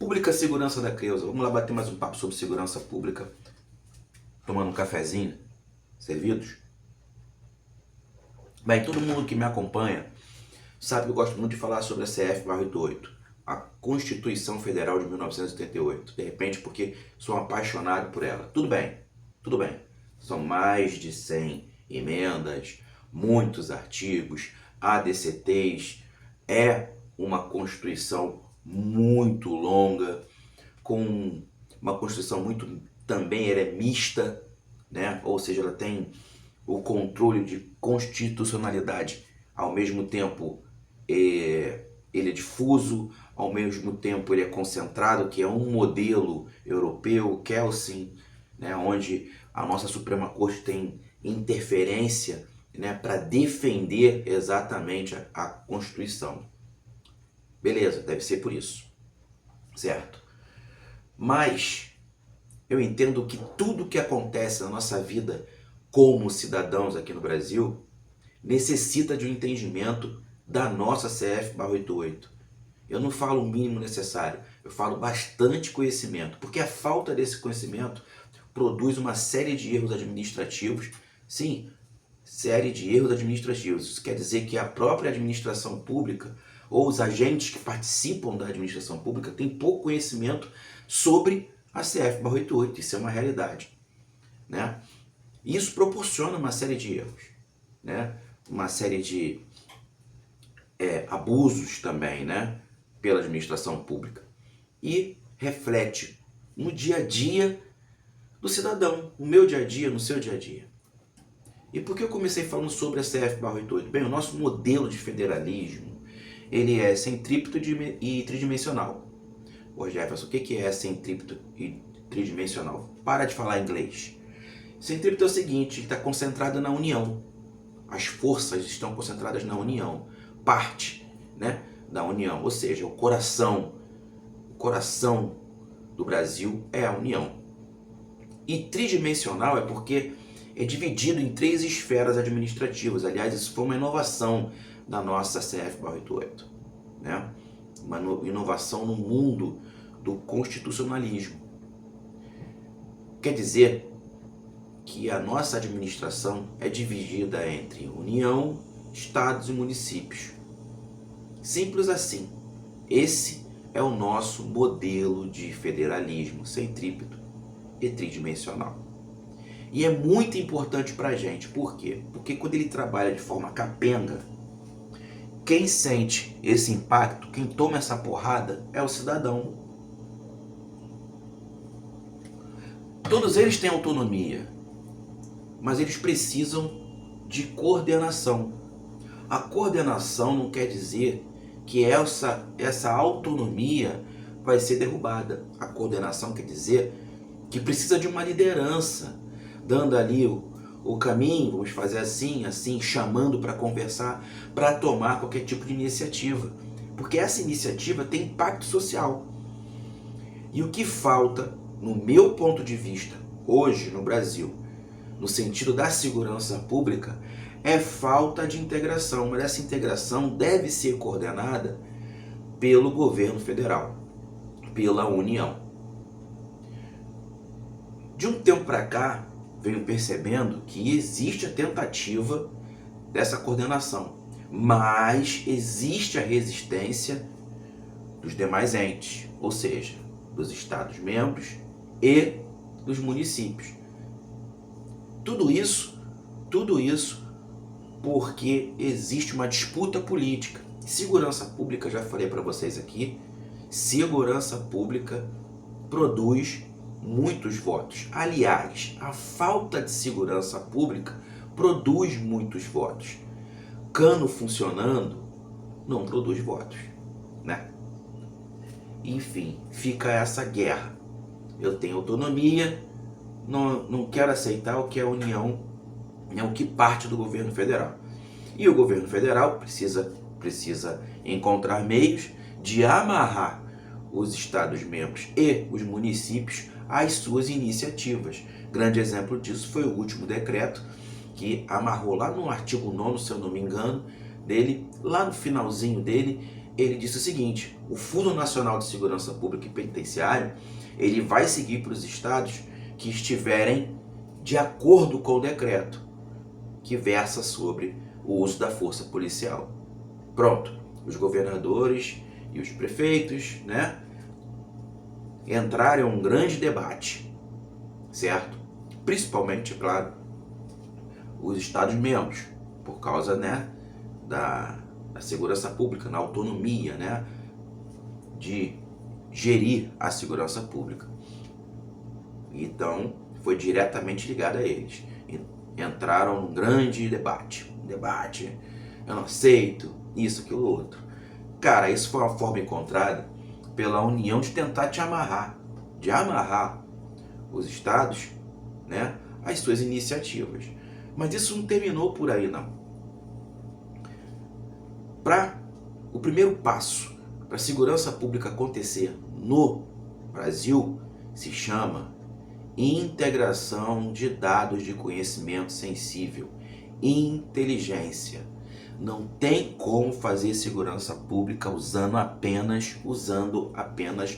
Pública Segurança da Creuza. Vamos lá bater mais um papo sobre segurança pública. Tomando um cafezinho. Servidos? Bem, todo mundo que me acompanha sabe que eu gosto muito de falar sobre a CF/88, a Constituição Federal de 1988. De repente, porque sou apaixonado por ela. Tudo bem, tudo bem. São mais de 100 emendas, muitos artigos, ADCTs. É uma Constituição muito longa, com uma Constituição muito, também ela é mista, né? Ou seja, ela tem o controle de constitucionalidade, ao mesmo tempo ele é difuso, ao mesmo tempo ele é concentrado, que é um modelo europeu, Kelsen, né? Onde a nossa Suprema Corte tem interferência, né, para defender exatamente a Constituição. Beleza, deve ser por isso, certo? Mas eu entendo que tudo que acontece na nossa vida como cidadãos aqui no Brasil necessita de um entendimento da nossa CF/88. Eu não falo o mínimo necessário, eu falo bastante conhecimento, porque a falta desse conhecimento produz uma série de erros administrativos. Sim, série de erros administrativos. Isso quer dizer que a própria administração pública ou os agentes que participam da administração pública têm pouco conhecimento sobre a CF/88. Isso é uma realidade, né? Isso proporciona uma série de erros, né? Uma série de abusos também, né? Pela administração pública. E reflete no dia a dia do cidadão, no meu dia a dia, no seu dia a dia. E por que eu comecei falando sobre a CF/88? Bem, o nosso modelo de federalismo, ele é centrípeto e tridimensional. Ô Jefferson, o que é centrípeto e tridimensional? Para de falar inglês. Centrípeto é o seguinte, está concentrado na união. As forças estão concentradas na união. Parte, né, da união, ou seja, o coração do Brasil é a união. E tridimensional é porque é dividido em 3 esferas administrativas. Aliás, isso foi uma inovação da nossa CF/88, né? Uma inovação no mundo do constitucionalismo. Quer dizer que a nossa administração é dividida entre União, Estados e municípios. Simples assim. Esse é o nosso modelo de federalismo centrípeto e tridimensional. E é muito importante para a gente. Por quê? Porque quando ele trabalha de forma capenga, quem sente esse impacto, quem toma essa porrada, é o cidadão. Todos eles têm autonomia, mas eles precisam de coordenação. A coordenação não quer dizer que essa autonomia vai ser derrubada. A coordenação quer dizer que precisa de uma liderança, dando ali o caminho, vamos fazer assim, assim, chamando para conversar, para tomar qualquer tipo de iniciativa. Porque essa iniciativa tem impacto social. E o que falta, no meu ponto de vista, hoje no Brasil, no sentido da segurança pública, é falta de integração. Mas essa integração deve ser coordenada pelo governo federal, pela União. De um tempo para cá, venho percebendo que existe a tentativa dessa coordenação, mas existe a resistência dos demais entes, ou seja, dos Estados-membros e dos municípios. Tudo isso porque existe uma disputa política. Segurança pública, já falei para vocês aqui, segurança pública produz muitos votos. Aliás, a falta de segurança pública produz muitos votos. Cano funcionando não produz votos, né? Enfim, fica essa guerra. Eu tenho autonomia, não quero aceitar o que é a União, é o que parte do governo federal. E o governo federal precisa encontrar meios de amarrar os Estados-membros e os municípios às suas iniciativas. Grande exemplo disso foi o último decreto que amarrou lá no artigo 9º, se eu não me engano, dele, lá no finalzinho dele, ele disse o seguinte: o Fundo Nacional de Segurança Pública e Penitenciária, ele vai seguir para os estados que estiverem de acordo com o decreto que versa sobre o uso da força policial. Pronto, os governadores e os prefeitos, né, entraram em um grande debate, certo? Principalmente, claro, os estados-membros, por causa, né, da segurança pública, na autonomia, né, de gerir a segurança pública. Então, foi diretamente ligado a eles. Entraram num grande debate. Eu não aceito isso, aquilo, outro. Cara, isso foi uma forma encontrada pela União de tentar te amarrar, de amarrar os estados, né, às suas iniciativas. Mas isso não terminou por aí, não. O primeiro passo para a segurança pública acontecer no Brasil se chama integração de dados de conhecimento sensível, inteligência. Não tem como fazer segurança pública usando apenas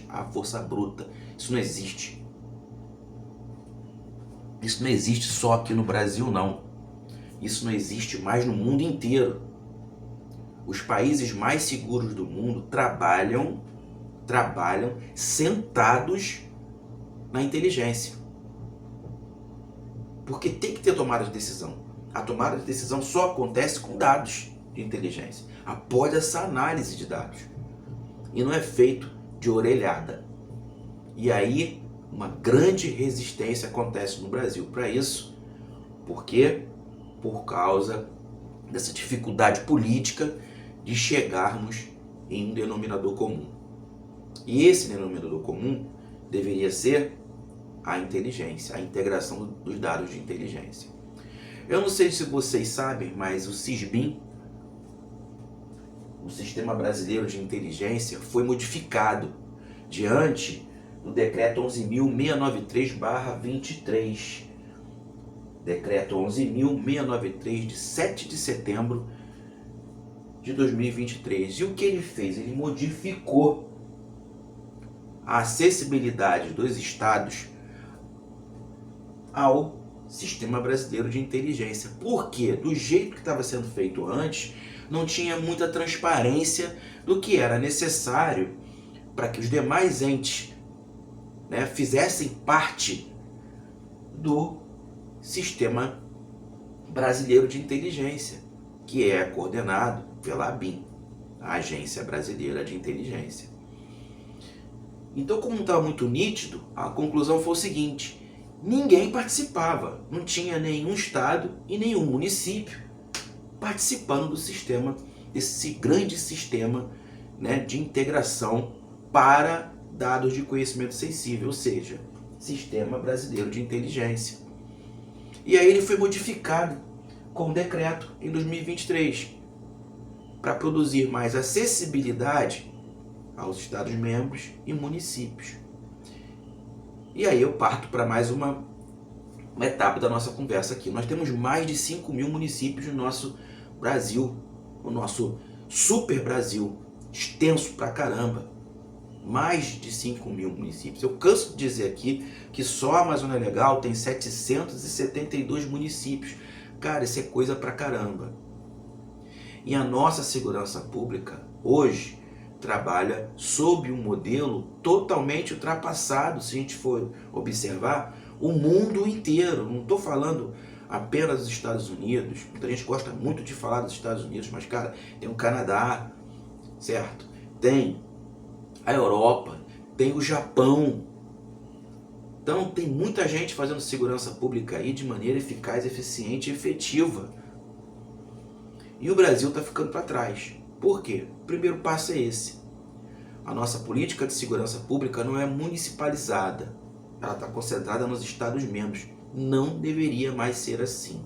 a força bruta. Isso não existe. Isso não existe só aqui no Brasil, não. Isso não existe mais no mundo inteiro. Os países mais seguros do mundo trabalham sentados na inteligência. Porque tem que ter tomada de decisão. A tomada de decisão só acontece com dados de inteligência, após essa análise de dados. E não é feito de orelhada. E aí, uma grande resistência acontece no Brasil para isso. Por quê? Por causa dessa dificuldade política de chegarmos em um denominador comum. E esse denominador comum deveria ser a inteligência, a integração dos dados de inteligência. Eu não sei se vocês sabem, mas o SISBIN, o Sistema Brasileiro de Inteligência, foi modificado diante do Decreto 11.693/23. Decreto 11.693 de 7 de setembro de 2023. E o que ele fez? Ele modificou a acessibilidade dos estados ao Sistema Brasileiro de Inteligência. Por quê? Do jeito que estava sendo feito antes, não tinha muita transparência do que era necessário para que os demais entes, né, fizessem parte do Sistema Brasileiro de Inteligência, que é coordenado pela ABIN, a Agência Brasileira de Inteligência. Então, como não estava muito nítido, a conclusão foi o seguinte: ninguém participava, não tinha nenhum estado e nenhum município participando do sistema, desse grande sistema, né, de integração para dados de conhecimento sensível, ou seja, Sistema Brasileiro de Inteligência. E aí ele foi modificado com o decreto em 2023 para produzir mais acessibilidade aos Estados-membros e municípios. E aí eu parto para mais uma etapa da nossa conversa aqui. Nós temos mais de 5.000 municípios no nosso Brasil, o nosso super Brasil, extenso pra caramba. Mais de 5.000 municípios. Eu canso de dizer aqui que só a Amazônia Legal tem 772 municípios. Cara, isso é coisa pra caramba. E a nossa segurança pública, hoje, trabalha sob um modelo totalmente ultrapassado, se a gente for observar, o mundo inteiro. Não estou falando apenas dos Estados Unidos. Muita gente gosta muito de falar dos Estados Unidos, mas, cara, tem o Canadá, certo? Tem a Europa, tem o Japão. Então tem muita gente fazendo segurança pública aí de maneira eficaz, eficiente e efetiva. E o Brasil está ficando para trás. Por quê? O primeiro passo é esse. A nossa política de segurança pública não é municipalizada. Ela está concentrada nos Estados-membros. Não deveria mais ser assim.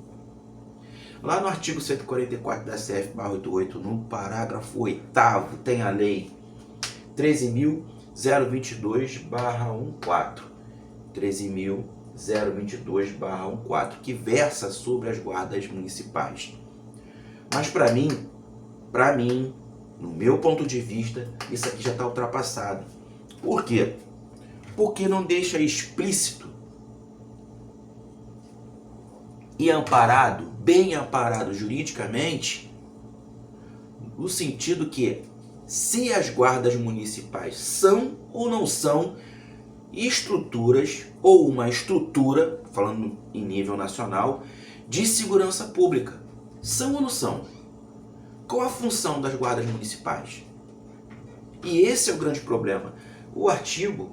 Lá no artigo 144 da CF/88, no parágrafo 8º, tem a lei 13.022/14. 13.022/14, que versa sobre as guardas municipais. Mas para mim, No meu ponto de vista, isso aqui já está ultrapassado. Por quê? Porque não deixa explícito e amparado, bem amparado juridicamente, no sentido que se as guardas municipais são ou não são estruturas ou uma estrutura, falando em nível nacional, de segurança pública. São ou não são? Qual a função das guardas municipais? E esse é o grande problema. O artigo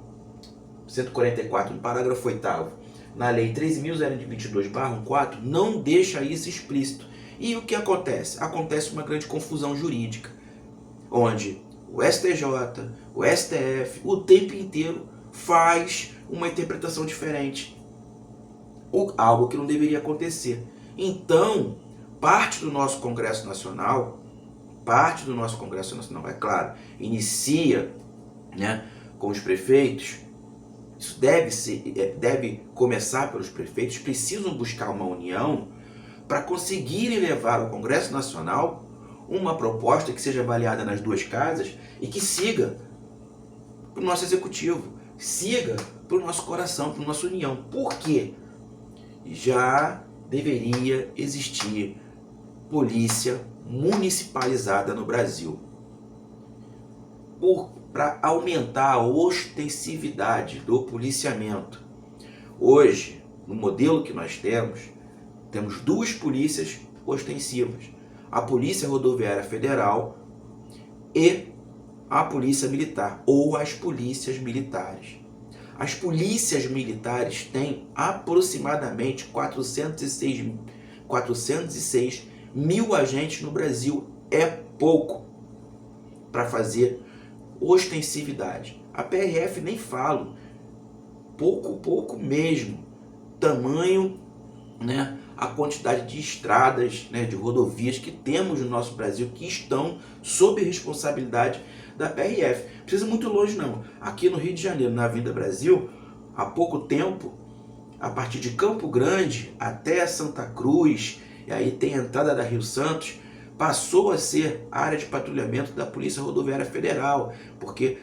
144, no parágrafo 8º, na Lei 13.022/14, não deixa isso explícito. E o que acontece? Acontece uma grande confusão jurídica, onde o STJ, o STF, o tempo inteiro faz uma interpretação diferente, algo que não deveria acontecer. Então, parte do nosso Congresso Nacional, é claro, inicia, né, com os prefeitos. Isso deve começar pelos prefeitos, precisam buscar uma união para conseguirem levar ao Congresso Nacional uma proposta que seja avaliada nas duas casas e que siga para o nosso executivo, siga para o nosso coração, para a nossa união. Por quê? Já deveria existir polícia municipalizada no Brasil, para aumentar a ostensividade do policiamento. Hoje, no modelo que nós temos duas polícias ostensivas: a Polícia Rodoviária Federal e a Polícia Militar, ou as polícias militares. As polícias militares têm aproximadamente 406 mil agentes no Brasil. É pouco para fazer ostensividade. A PRF nem falo, pouco mesmo. Tamanho, né, a quantidade de estradas, né, de rodovias que temos no nosso Brasil que estão sob responsabilidade da PRF. Não precisa ir muito longe não. Aqui no Rio de Janeiro, na Avenida Brasil, há pouco tempo, a partir de Campo Grande até Santa Cruz, e aí tem a entrada da Rio Santos, passou a ser área de patrulhamento da Polícia Rodoviária Federal, porque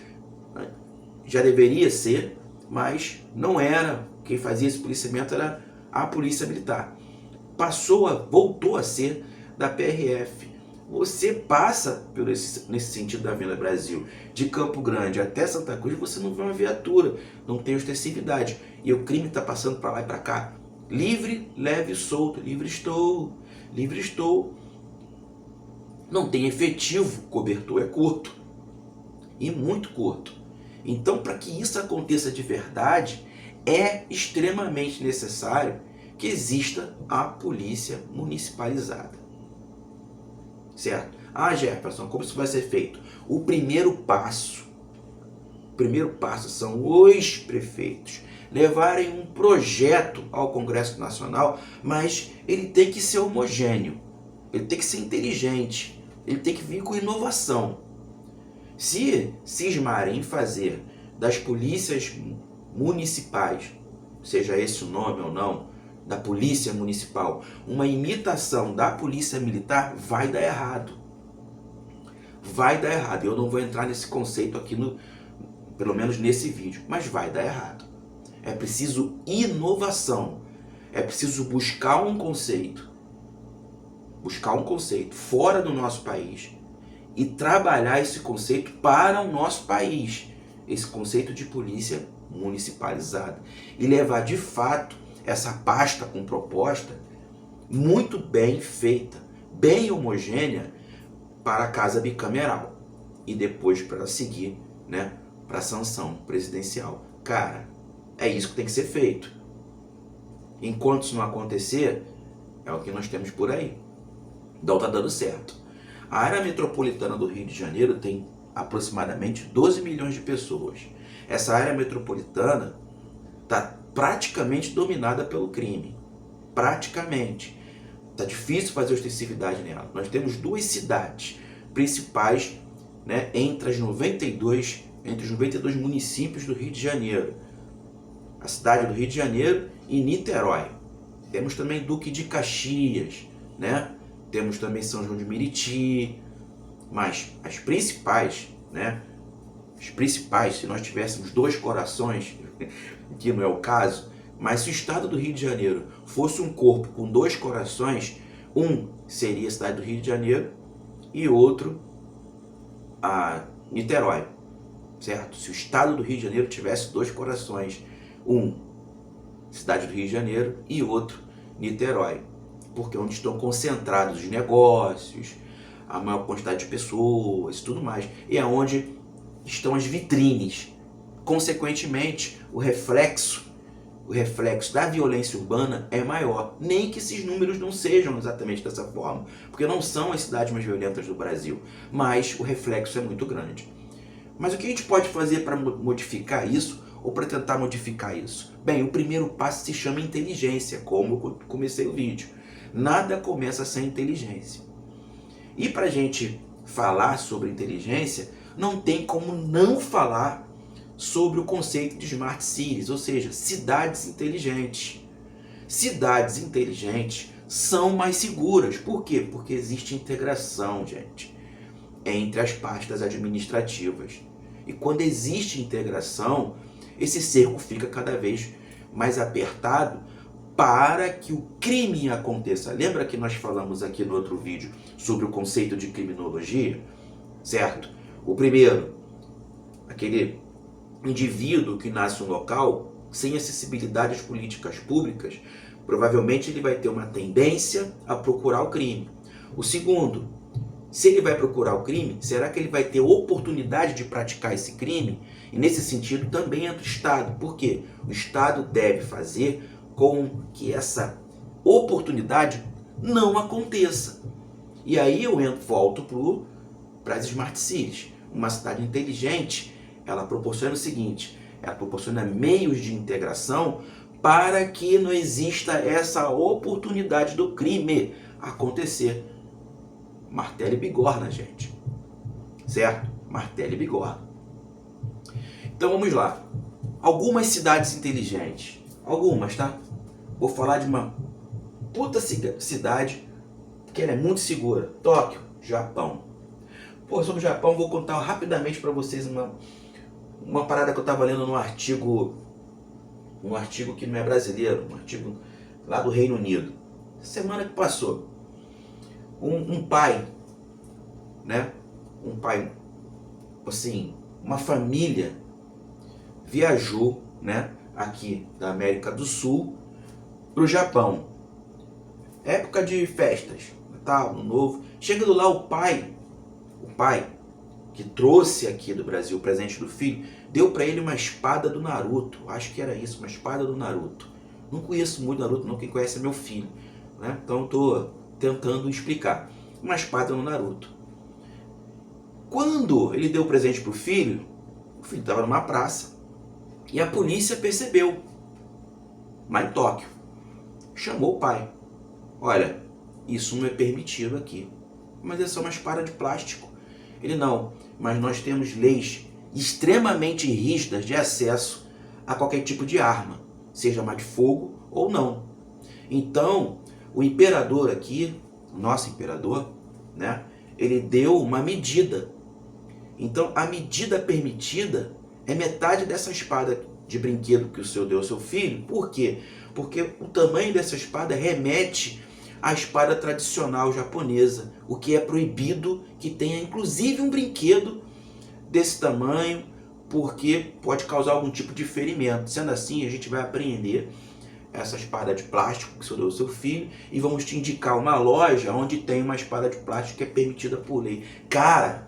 já deveria ser, mas não era. Quem fazia esse policiamento era a Polícia Militar. Voltou a ser da PRF. Você passa nesse sentido da Avenida Brasil, de Campo Grande até Santa Cruz, você não vê uma viatura, não tem ostensividade. E o crime está passando para lá e para cá. Livre, leve e solto. Livre estou. Não tem efetivo, cobertor é curto. E muito curto. Então, para que isso aconteça de verdade, é extremamente necessário que exista a polícia municipalizada. Certo? Jefferson, como isso vai ser feito? O primeiro passo são os prefeitos levarem um projeto ao Congresso Nacional, mas ele tem que ser homogêneo, ele tem que ser inteligente, ele tem que vir com inovação. Se cismarem em fazer das polícias municipais, seja esse o nome ou não, da polícia municipal, uma imitação da polícia militar, vai dar errado. Eu não vou entrar nesse conceito aqui, pelo menos nesse vídeo, mas vai dar errado. É preciso inovação. É preciso buscar um conceito fora do nosso país e trabalhar esse conceito para o nosso país. Esse conceito de polícia municipalizada. E levar de fato essa pasta com proposta muito bem feita, bem homogênea para a Casa Bicameral. E depois para seguir, né, para a sanção presidencial. Cara, é isso que tem que ser feito. Enquanto isso não acontecer, é o que nós temos por aí. Não está dando certo. A área metropolitana do Rio de Janeiro tem aproximadamente 12 milhões de pessoas. Essa área metropolitana está praticamente dominada pelo crime. Praticamente. Está difícil fazer ostensividade nela. Nós temos duas cidades principais, né, entre os 92 municípios do Rio de Janeiro. A cidade do Rio de Janeiro e Niterói. Temos também Duque de Caxias, né? Temos também São João de Meriti. Mas as principais, né? As principais, se nós tivéssemos dois corações, que não é o caso, mas se o estado do Rio de Janeiro fosse um corpo com dois corações, um seria a cidade do Rio de Janeiro e outro a Niterói, certo? Se o estado do Rio de Janeiro tivesse dois corações, um cidade do Rio de Janeiro e outro Niterói, porque é onde estão concentrados os negócios, a maior quantidade de pessoas e tudo mais, e é onde estão as vitrines. Consequentemente, o reflexo da violência urbana é maior, nem que esses números não sejam exatamente dessa forma, porque não são as cidades mais violentas do Brasil, mas o reflexo é muito grande. Mas o que a gente pode fazer para modificar isso, ou para tentar modificar isso? Bem, o primeiro passo se chama inteligência, como eu comecei o vídeo. Nada começa sem inteligência. E para a gente falar sobre inteligência, não tem como não falar sobre o conceito de Smart Cities, ou seja, cidades inteligentes. Cidades inteligentes são mais seguras. Por quê? Porque existe integração, gente, entre as pastas administrativas. E quando existe integração, esse cerco fica cada vez mais apertado para que o crime aconteça. Lembra que nós falamos aqui no outro vídeo sobre o conceito de criminologia? Certo? O primeiro, aquele indivíduo que nasce em um local sem acessibilidade às políticas públicas, provavelmente ele vai ter uma tendência a procurar o crime. O segundo, se ele vai procurar o crime, será que ele vai ter oportunidade de praticar esse crime? E nesse sentido também entra o Estado. Por quê? O Estado deve fazer com que essa oportunidade não aconteça. E aí eu volto para as Smart Cities. Uma cidade inteligente, ela proporciona o seguinte, ela proporciona meios de integração para que não exista essa oportunidade do crime acontecer. Martelo e bigorna, gente. Certo? Martelo e bigorna. Então vamos lá. Algumas cidades inteligentes. Algumas, tá? Vou falar de uma puta cidade que ela é muito segura. Tóquio, Japão. Pô, sobre o Japão, vou contar rapidamente para vocês uma parada que eu tava lendo num artigo que não é brasileiro, um artigo lá do Reino Unido. Semana que passou. Um pai, né? Um pai, assim, uma família viajou, né? Aqui da América do Sul para o Japão. Época de festas, Natal, Ano Novo. Chegando lá, o pai que trouxe aqui do Brasil o presente do filho, deu para ele uma espada do Naruto. Acho que era isso, uma espada do Naruto. Não conheço muito Naruto, não. Quem conhece é meu filho, né? Então estou tentando explicar. Uma espada no Naruto. Quando ele deu o presente para o filho estava numa praça e a polícia percebeu, lá em Tóquio. Chamou o pai. Olha, isso não é permitido aqui. Mas é só uma espada de plástico. Ele, não, mas nós temos leis extremamente rígidas de acesso a qualquer tipo de arma, seja uma de fogo ou não. Então, o imperador aqui, o nosso imperador, né, ele deu uma medida. Então, a medida permitida é metade dessa espada de brinquedo que o senhor deu ao seu filho. Por quê? Porque o tamanho dessa espada remete à espada tradicional japonesa, o que é proibido que tenha inclusive um brinquedo desse tamanho, porque pode causar algum tipo de ferimento. Sendo assim, a gente vai apreender essa espada de plástico que o senhor deu ao seu filho e vamos te indicar uma loja onde tem uma espada de plástico que é permitida por lei. Cara,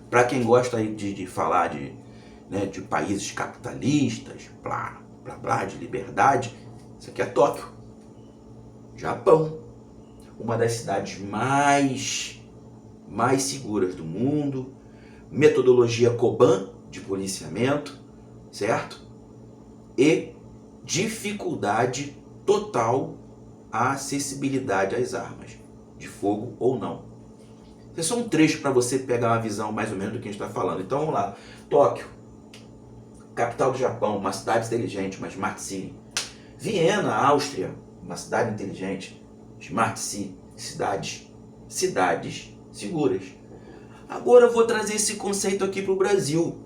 para quem gosta de falar de países capitalistas, blá, blá, blá, de liberdade, isso aqui é Tóquio, Japão, uma das cidades mais seguras do mundo, metodologia Koban de policiamento, certo? E dificuldade total à acessibilidade às armas, de fogo ou não. Isso é só um trecho para você pegar uma visão mais ou menos do que a gente está falando. Então vamos lá. Tóquio, capital do Japão, uma cidade inteligente, uma Smart City. Viena, Áustria, uma cidade inteligente, Smart City, cidades seguras. Agora eu vou trazer esse conceito aqui para o Brasil.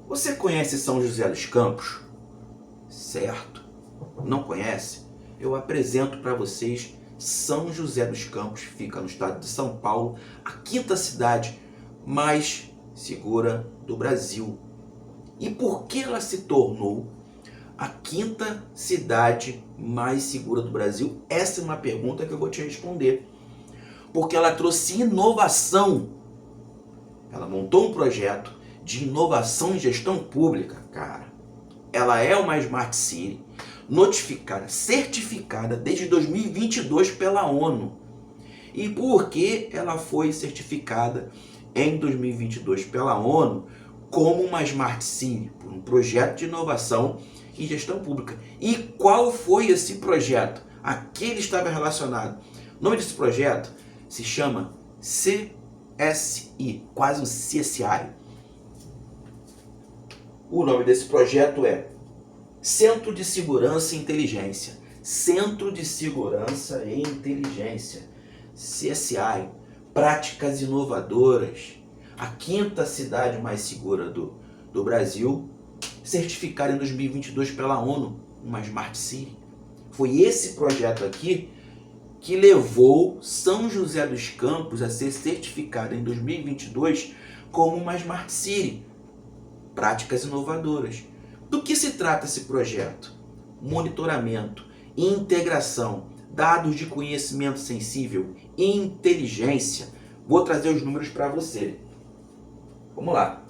Você conhece São José dos Campos? Certo? Não conhece? Eu apresento para vocês São José dos Campos, fica no estado de São Paulo, a quinta cidade mais segura do Brasil. E por que ela se tornou a quinta cidade mais segura do Brasil? Essa é uma pergunta que eu vou te responder. Porque ela trouxe inovação. Ela montou um projeto de inovação em gestão pública, cara. Ela é uma Smart City, notificada, certificada desde 2022 pela ONU. E por que ela foi certificada em 2022 pela ONU como uma Smart City? Por um projeto de inovação em gestão pública. E qual foi esse projeto? A que ele estava relacionado? O nome desse projeto se chama CSI, quase um CSI. O nome desse projeto é Centro de Segurança e Inteligência. Centro de Segurança e Inteligência, CSI. Práticas inovadoras. A quinta cidade mais segura do Brasil, certificada em 2022 pela ONU, uma Smart City. Foi esse projeto aqui que levou São José dos Campos a ser certificada em 2022 como uma Smart City. Práticas inovadoras. Do que se trata esse projeto? Monitoramento, integração, dados de conhecimento sensível, inteligência. Vou trazer os números para você. Vamos lá.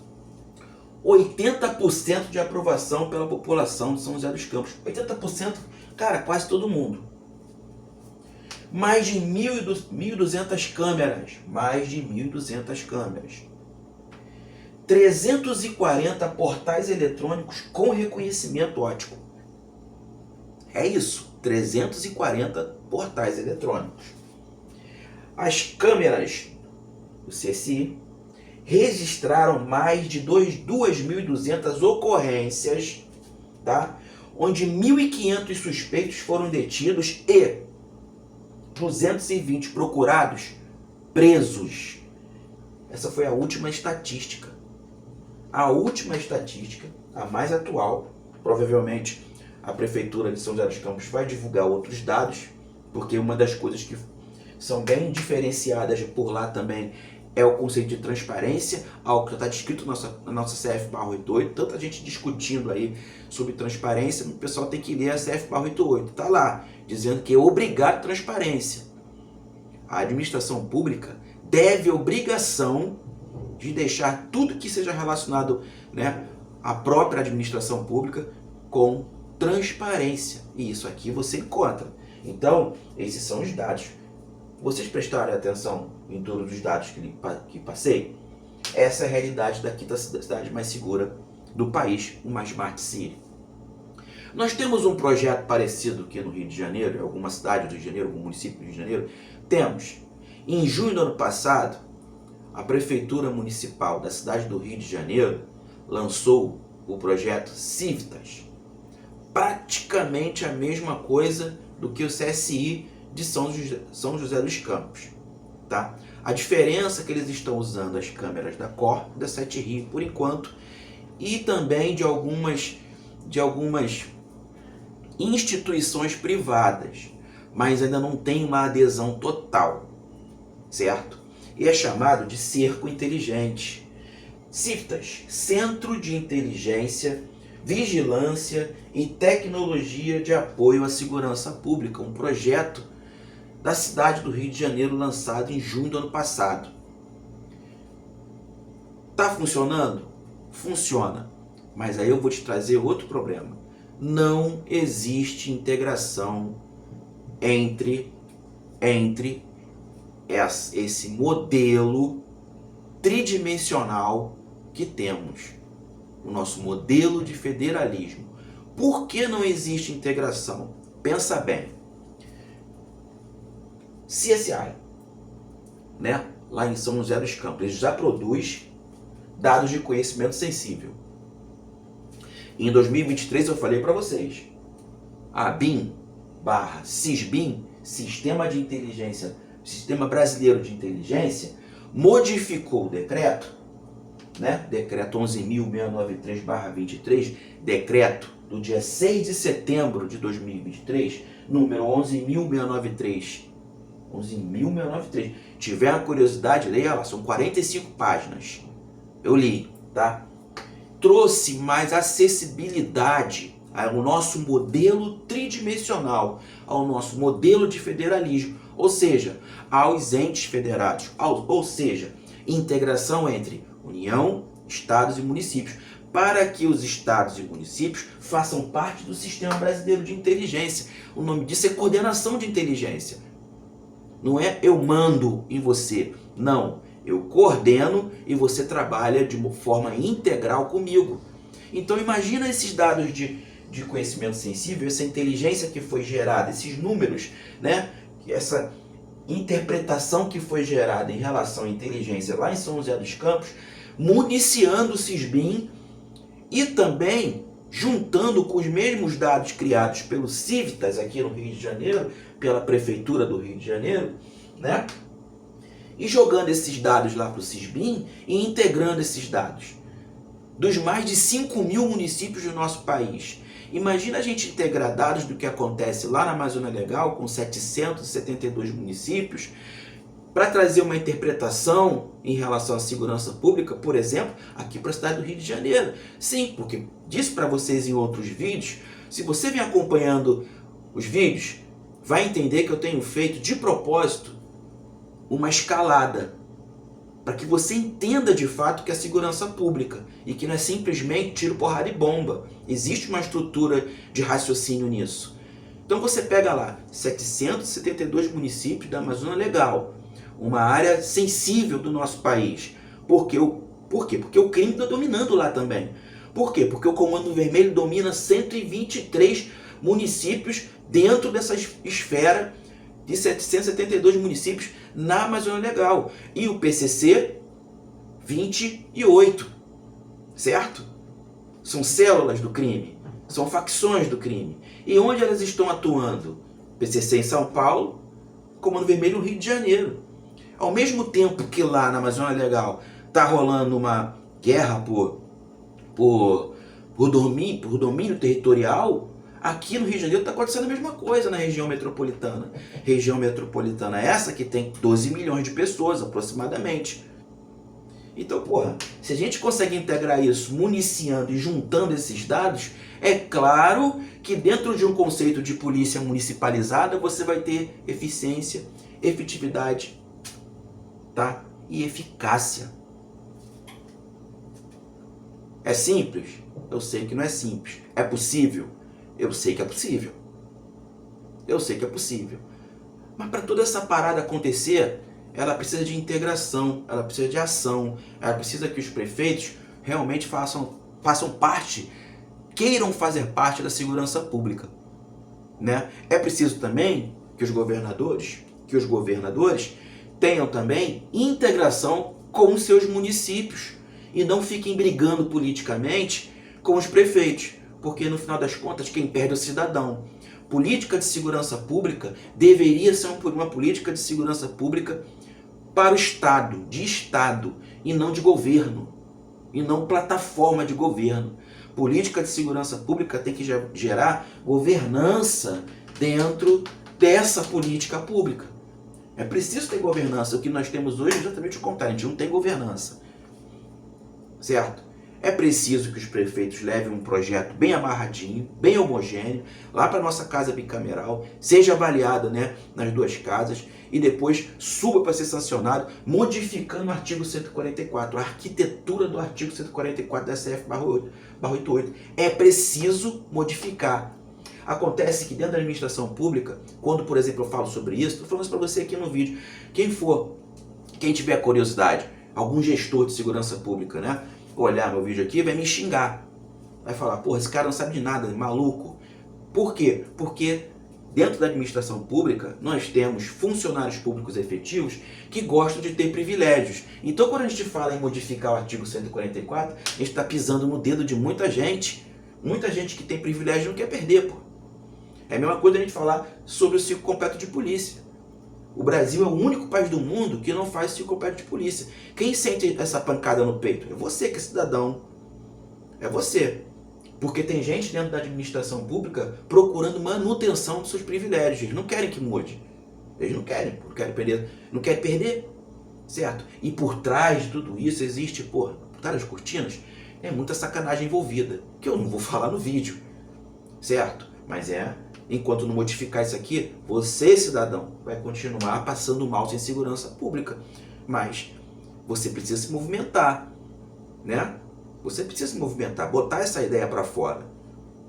80% de aprovação pela população de São José dos Campos. 80%, cara, quase todo mundo. Mais de 1.200 câmeras. Mais de 1.200 câmeras. 340 portais eletrônicos com reconhecimento óptico. É isso, 340 portais eletrônicos. As câmeras do CSI registraram mais de 2.200 ocorrências, tá? Onde 1.500 suspeitos foram detidos e 220 procurados presos. Essa foi a última estatística. A última estatística, a mais atual. Provavelmente a Prefeitura de São José dos Campos vai divulgar outros dados, porque uma das coisas que são bem diferenciadas por lá também é o conceito de transparência, algo que está descrito na nossa CF/88, tanta gente discutindo aí sobre transparência, o pessoal tem que ler a CF/88, está lá, dizendo que é obrigado transparência. A administração pública deve obrigação de deixar tudo que seja relacionado, né, à própria administração pública com transparência. E isso aqui você encontra. Então, esses são os dados. Vocês prestarem atenção em todos os dados que passei? Essa é a realidade da quinta cidade mais segura do país, uma Smart City. Nós temos um projeto parecido aqui no Rio de Janeiro, em alguma cidade do Rio de Janeiro, algum município do Rio de Janeiro. Temos. Em junho do ano passado, a Prefeitura Municipal da cidade do Rio de Janeiro lançou o projeto Civitas. Praticamente a mesma coisa do que o CSI de São José dos Campos. Tá? A diferença é que eles estão usando as câmeras da Cor, da 7 Rio por enquanto, e também de algumas instituições privadas, mas ainda não tem uma adesão total, certo? E é chamado de cerco inteligente. Civitas, Centro de Inteligência, Vigilância e Tecnologia de Apoio à Segurança Pública, um projeto da cidade do Rio de Janeiro lançado em junho do ano passado. Tá funcionando? Funciona. Mas aí eu vou te trazer outro problema. Não existe integração entre esse modelo tridimensional que temos, o nosso modelo de federalismo. Por que não existe integração? Pensa bem. CSI, né? Lá em São José dos Campos, ele já produz dados de conhecimento sensível. Em 2023 eu falei para vocês, a BIM/SISBIM, Sistema Brasileiro de Inteligência, modificou o decreto, né? Decreto 11.693/23, decreto do dia 6 de setembro de 2023, número 11.693. 11.693. Tiver a curiosidade, leia lá, são 45 páginas. Eu li, tá? Trouxe mais acessibilidade ao nosso modelo tridimensional, ao nosso modelo de federalismo, ou seja, aos entes federados, ou seja, integração entre União, Estados e municípios, para que os estados e municípios façam parte do Sistema Brasileiro de Inteligência. O nome disso é coordenação de inteligência. Não é eu mando em você, não. Eu coordeno e você trabalha de uma forma integral comigo. Então imagina esses dados de conhecimento sensível, essa inteligência que foi gerada, esses números, né? Essa interpretação que foi gerada em relação à inteligência lá em São José dos Campos, municiando o Sisbin e também juntando com os mesmos dados criados pelo Civitas aqui no Rio de Janeiro, pela Prefeitura do Rio de Janeiro, né? E jogando esses dados lá para o Sisbin e integrando esses dados dos mais de 5.000 municípios do nosso país. Imagina a gente integrar dados do que acontece lá na Amazônia Legal, com 772 municípios, para trazer uma interpretação em relação à segurança pública, por exemplo, aqui para a cidade do Rio de Janeiro. Sim, porque disse para vocês em outros vídeos, se você vem acompanhando os vídeos, vai entender que eu tenho feito de propósito uma escalada, para que você entenda de fato que é segurança pública e que não é simplesmente tiro, porrada e bomba. Existe uma estrutura de raciocínio nisso. Então você pega lá 772 municípios da Amazônia Legal, uma área sensível do nosso país. Por quê? Porque o crime está dominando lá também. Por quê? Porque o Comando Vermelho domina 123 municípios dentro dessa esfera de 772 municípios na Amazônia Legal. E o PCC, 28. Certo? São células do crime. São facções do crime. E onde elas estão atuando? PCC em São Paulo, Comando Vermelho no Rio de Janeiro. Ao mesmo tempo que lá na Amazônia Legal está rolando uma guerra por domínio territorial, aqui no Rio de Janeiro está acontecendo a mesma coisa na região metropolitana. Região metropolitana essa que tem 12 milhões de pessoas aproximadamente. Então, se a gente consegue integrar isso municiando e juntando esses dados, é claro que dentro de um conceito de polícia municipalizada você vai ter eficiência, efetividade, tá? E eficácia. É simples? Eu sei que não é simples. É possível? Eu sei que é possível. Eu sei que é possível. Mas para toda essa parada acontecer, ela precisa de integração, ela precisa de ação, ela precisa que os prefeitos realmente façam parte, queiram fazer parte da segurança pública, né? É preciso também que os governadores tenham também integração com os seus municípios e não fiquem brigando politicamente com os prefeitos, porque no final das contas quem perde é o cidadão. Política de segurança pública deveria ser uma política de segurança pública para o Estado, de Estado, e não de governo, e não plataforma de governo. Política de segurança pública tem que gerar governança dentro dessa política pública. É preciso ter governança. O que nós temos hoje é exatamente o contrário, a gente não tem governança. Certo? É preciso que os prefeitos levem um projeto bem amarradinho, bem homogêneo, lá para a nossa casa bicameral, seja avaliado, né, nas duas casas e depois suba para ser sancionado, modificando o artigo 144, a arquitetura do artigo 144 da SF/88. É preciso modificar. Acontece que dentro da administração pública, quando, por exemplo, eu falo sobre isso, estou falando isso para você aqui no vídeo, quem tiver curiosidade, algum gestor de segurança pública, né, olhar meu vídeo aqui, vai me xingar. Vai falar, esse cara não sabe de nada, é maluco. Por quê? Porque dentro da administração pública, nós temos funcionários públicos efetivos que gostam de ter privilégios. Então, quando a gente fala em modificar o artigo 144, a gente está pisando no dedo de muita gente. Muita gente que tem privilégio não quer perder, É a mesma coisa a gente falar sobre o ciclo completo de polícia. O Brasil é o único país do mundo que não faz psicopédia de polícia. Quem sente essa pancada no peito? É você que é cidadão. É você. Porque tem gente dentro da administração pública procurando manutenção dos seus privilégios. Eles não querem que mude. Eles não querem perder. Não querem perder, certo? E por trás de tudo isso existe, por trás das cortinas, é muita sacanagem envolvida. Que eu não vou falar no vídeo, certo? Mas enquanto não modificar isso aqui, você, cidadão, vai continuar passando mal sem segurança pública. Mas você precisa se movimentar, né? Você precisa se movimentar, botar essa ideia para fora,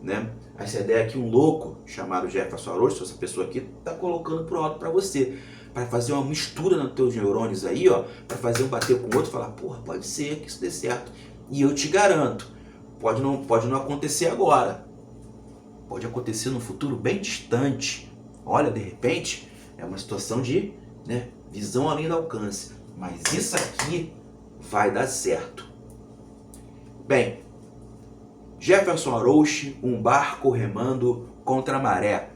né? Essa ideia que um louco chamado Jefferson Araújo, essa pessoa aqui, tá colocando pro alto para você, para fazer uma mistura nos teus neurônios aí, ó, para fazer um bater com o outro, e falar, porra, pode ser que isso dê certo. E eu te garanto, pode não acontecer agora, pode acontecer num futuro bem distante. Olha, de repente, é uma situação de, né, visão além do alcance, mas isso aqui vai dar certo. Bem, Jefferson Araújo, um barco remando contra a maré.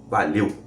Valeu!